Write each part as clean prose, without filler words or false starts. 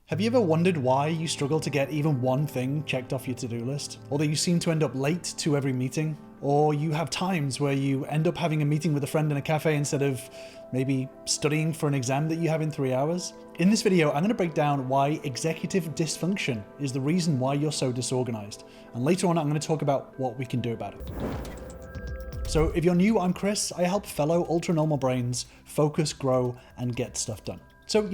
Have you ever wondered why you struggle to get even one thing checked off your to-do list? Or that you seem to end up late to every meeting? Or you have times where you end up having a meeting with a friend in a cafe instead of maybe studying for an exam that you have in 3 hours? In this video, I'm going to break down why executive dysfunction is the reason why you're so disorganized. And later on, I'm going to talk about what we can do about it. So if you're new, I'm Chris. I help fellow ultra-normal brains focus, grow, and get stuff done. So,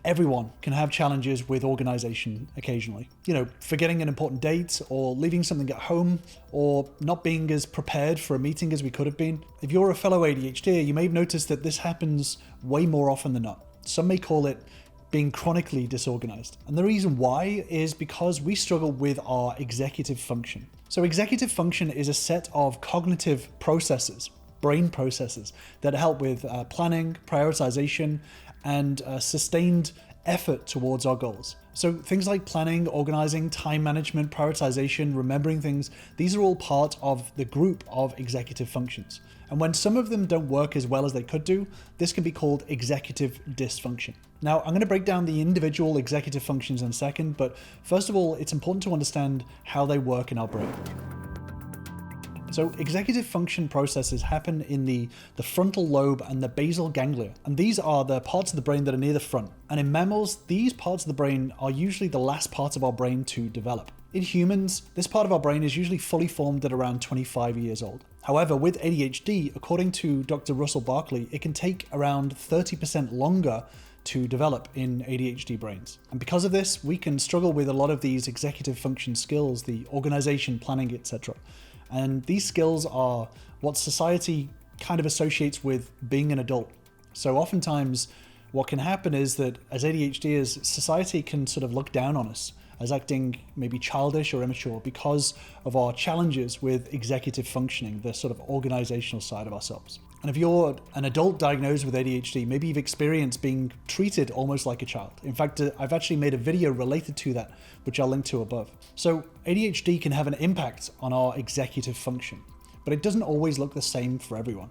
everyone can have challenges with organization occasionally. Forgetting an important date, or leaving something at home, or not being as prepared for a meeting as we could have been. If you're a fellow ADHD, you may have noticed that this happens way more often than not. Some may call it being chronically disorganized. And the reason why is because we struggle with our executive function. So executive function is a set of cognitive processes, brain processes, that help with planning, prioritization, and sustained effort towards our goals. So things like planning, organizing, time management, prioritization, remembering things, these are all part of the group of executive functions. And when some of them don't work as well as they could do, this can be called executive dysfunction. Now, I'm going to break down the individual executive functions in a second, but first of all, it's important to understand how they work in our brain. So executive function processes happen in the frontal lobe and the basal ganglia. And these are the parts of the brain that are near the front. And in mammals, these parts of the brain are usually the last part of our brain to develop. In humans, this part of our brain is usually fully formed at around 25 years old. However, with ADHD, according to Dr. Russell Barkley, it can take around 30% longer to develop in ADHD brains. And because of this, we can struggle with a lot of these executive function skills, the organization, planning, etc. And these skills are what society kind of associates with being an adult. So oftentimes what can happen is that as ADHDers, society can sort of look down on us as acting maybe childish or immature because of our challenges with executive functioning, the sort of organizational side of ourselves. And if you're an adult diagnosed with ADHD, maybe you've experienced being treated almost like a child. In fact, I've actually made a video related to that, which I'll link to above. So ADHD can have an impact on our executive function, but it doesn't always look the same for everyone.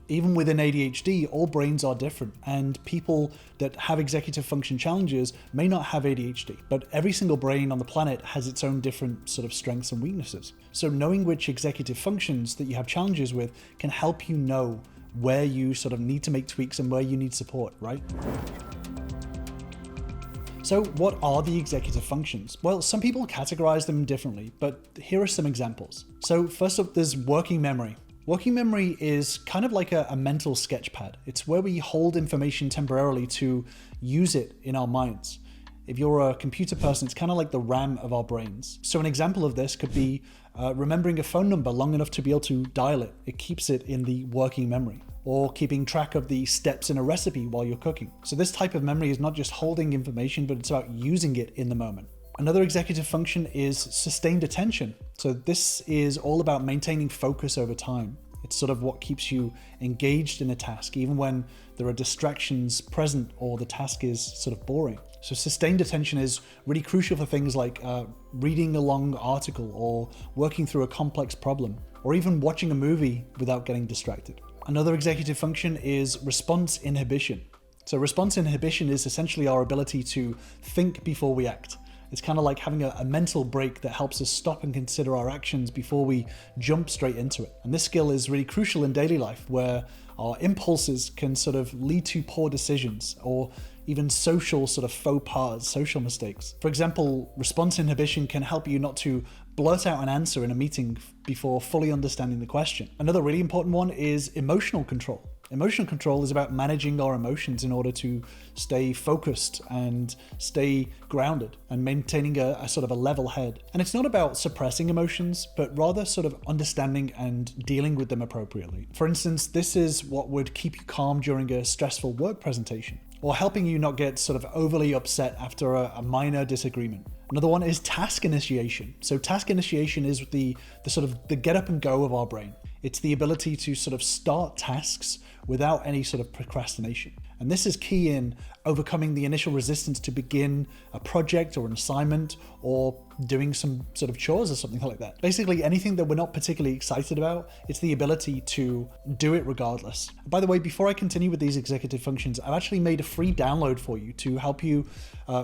Even within ADHD, all brains are different, and people that have executive function challenges may not have ADHD, but every single brain on the planet has its own different sort of strengths and weaknesses. So knowing which executive functions that you have challenges with can help you know where you sort of need to make tweaks and where you need support, right? So what are the executive functions? Well, some people categorize them differently, but here are some examples. So first up, there's working memory. Working memory is kind of like a mental sketch pad. It's where we hold information temporarily to use it in our minds. If you're a computer person, it's kind of like the RAM of our brains. So an example of this could be remembering a phone number long enough to be able to dial it. It keeps it in the working memory. Or keeping track of the steps in a recipe while you're cooking. So this type of memory is not just holding information, but it's about using it in the moment. Another executive function is sustained attention. So this is all about maintaining focus over time. It's sort of what keeps you engaged in a task, even when there are distractions present or the task is sort of boring. So sustained attention is really crucial for things like reading a long article or working through a complex problem, or even watching a movie without getting distracted. Another executive function is response inhibition. So response inhibition is essentially our ability to think before we act. It's kind of like having a mental break that helps us stop and consider our actions before we jump straight into it. And this skill is really crucial in daily life, where our impulses can sort of lead to poor decisions or even social sort of faux pas, social mistakes. For example, response inhibition can help you not to blurt out an answer in a meeting before fully understanding the question. Another really important one is emotional control. Emotional control is about managing our emotions in order to stay focused and stay grounded and maintaining a sort of a level head. And it's not about suppressing emotions, but rather sort of understanding and dealing with them appropriately. For instance, this is what would keep you calm during a stressful work presentation, or helping you not get sort of overly upset after a minor disagreement. Another one is task initiation. So task initiation is the sort of the get up and go of our brain. It's the ability to sort of start tasks without any sort of procrastination. And this is key in overcoming the initial resistance to begin a project or an assignment or doing some sort of chores or something like that. Basically, anything that we're not particularly excited about, it's the ability to do it regardless. By the way, before I continue with these executive functions, I've actually made a free download for you to help you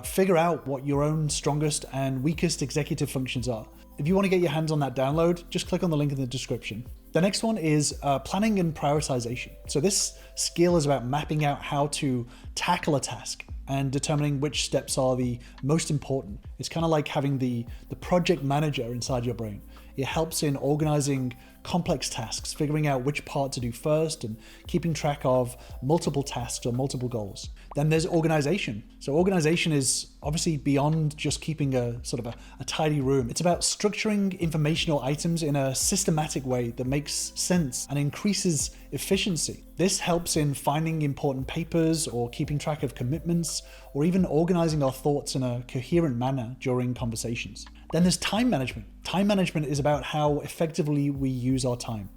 figure out what your own strongest and weakest executive functions are. If you want to get your hands on that download, just click on the link in the description. The next one is planning and prioritization. So this skill is about mapping out how to tackle a task and determining which steps are the most important. It's kind of like having the project manager inside your brain. It helps in organizing complex tasks, figuring out which part to do first, and keeping track of multiple tasks or multiple goals. Then there's organization. So organization is obviously beyond just keeping a sort of a tidy room. It's about structuring informational items in a systematic way that makes sense and increases efficiency. This helps in finding important papers or keeping track of commitments or even organizing our thoughts in a coherent manner during conversations. Then there's time management. Time management is about how effectively we use our time.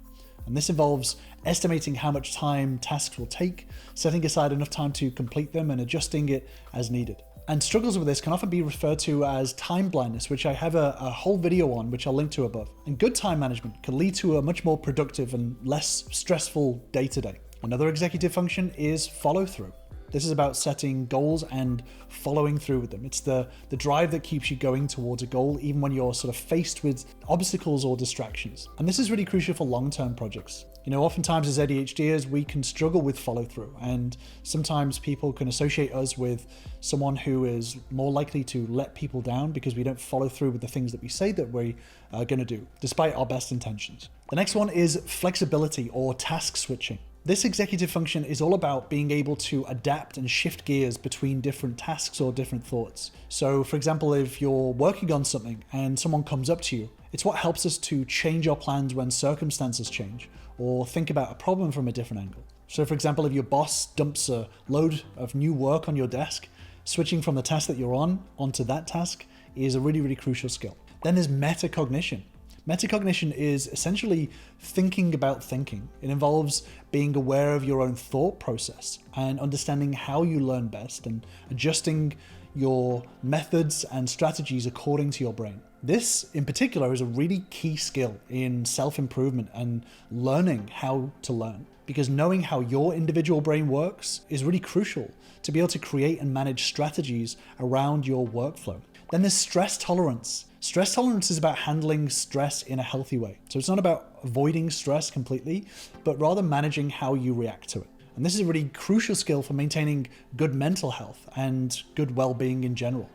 And this involves estimating how much time tasks will take, setting aside enough time to complete them, and adjusting it as needed. And struggles with this can often be referred to as time blindness, which I have a whole video on, which I'll link to above. And good time management can lead to a much more productive and less stressful day-to-day. Another executive function is follow-through. This is about setting goals and following through with them. It's the drive that keeps you going towards a goal, even when you're sort of faced with obstacles or distractions. And this is really crucial for long-term projects. You know, oftentimes as ADHDers, we can struggle with follow-through, and sometimes people can associate us with someone who is more likely to let people down because we don't follow through with the things that we say that we are going to do, despite our best intentions. The next one is flexibility or task switching. This executive function is all about being able to adapt and shift gears between different tasks or different thoughts. So for example, if you're working on something and someone comes up to you, it's what helps us to change our plans when circumstances change, or think about a problem from a different angle. So for example, if your boss dumps a load of new work on your desk, switching from the task that you're on onto that task is a really, really crucial skill. Then there's metacognition. Metacognition is essentially thinking about thinking. It involves being aware of your own thought process and understanding how you learn best and adjusting your methods and strategies according to your brain. This in particular is a really key skill in self-improvement and learning how to learn, because knowing how your individual brain works is really crucial to be able to create and manage strategies around your workflow. Then there's stress tolerance. Stress tolerance is about handling stress in a healthy way. So it's not about avoiding stress completely, but rather managing how you react to it. And this is a really crucial skill for maintaining good mental health and good well-being in general.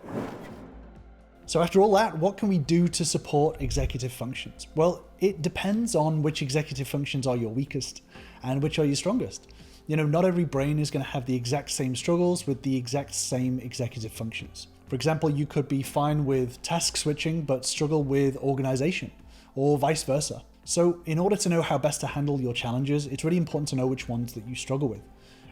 So after all that, what can we do to support executive functions? Well, it depends on which executive functions are your weakest and which are your strongest. You know, not every brain is going to have the exact same struggles with the exact same executive functions. For example, you could be fine with task switching, but struggle with organization, or vice versa. So in order to know how best to handle your challenges, it's really important to know which ones that you struggle with.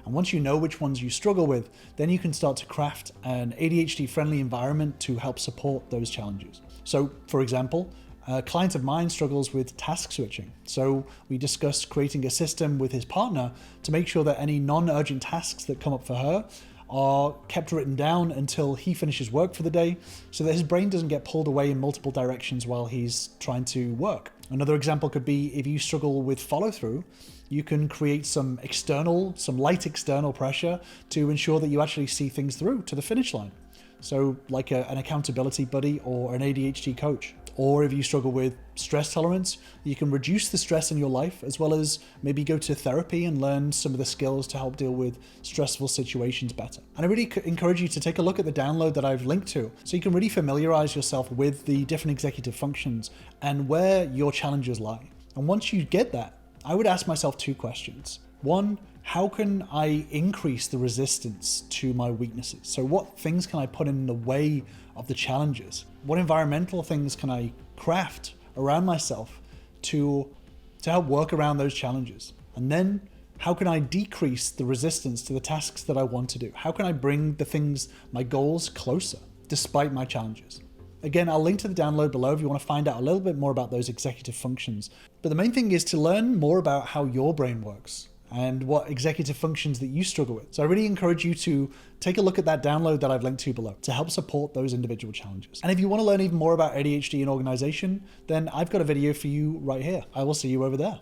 And once you know which ones you struggle with, then you can start to craft an ADHD-friendly environment to help support those challenges. So for example, a client of mine struggles with task switching. So we discussed creating a system with his partner to make sure that any non-urgent tasks that come up for her are kept written down until he finishes work for the day, so that his brain doesn't get pulled away in multiple directions while he's trying to work. Another example could be if you struggle with follow-through, you can create some light external pressure to ensure that you actually see things through to the finish line. So like an accountability buddy or an ADHD coach. Or if you struggle with stress tolerance, you can reduce the stress in your life, as well as maybe go to therapy and learn some of the skills to help deal with stressful situations better. And I really encourage you to take a look at the download that I've linked to, so you can really familiarize yourself with the different executive functions and where your challenges lie. And once you get that, I would ask myself two questions. One, how can I increase the resistance to my weaknesses? So what things can I put in the way of the challenges? What environmental things can I craft around myself to help work around those challenges? And then how can I decrease the resistance to the tasks that I want to do? How can I bring the things, my goals, closer despite my challenges? Again, I'll link to the download below if you want to find out a little bit more about those executive functions. But the main thing is to learn more about how your brain works and what executive functions that you struggle with. So I really encourage you to take a look at that download that I've linked to below to help support those individual challenges. And if you want to learn even more about ADHD and organization, then I've got a video for you right here. I will see you over there.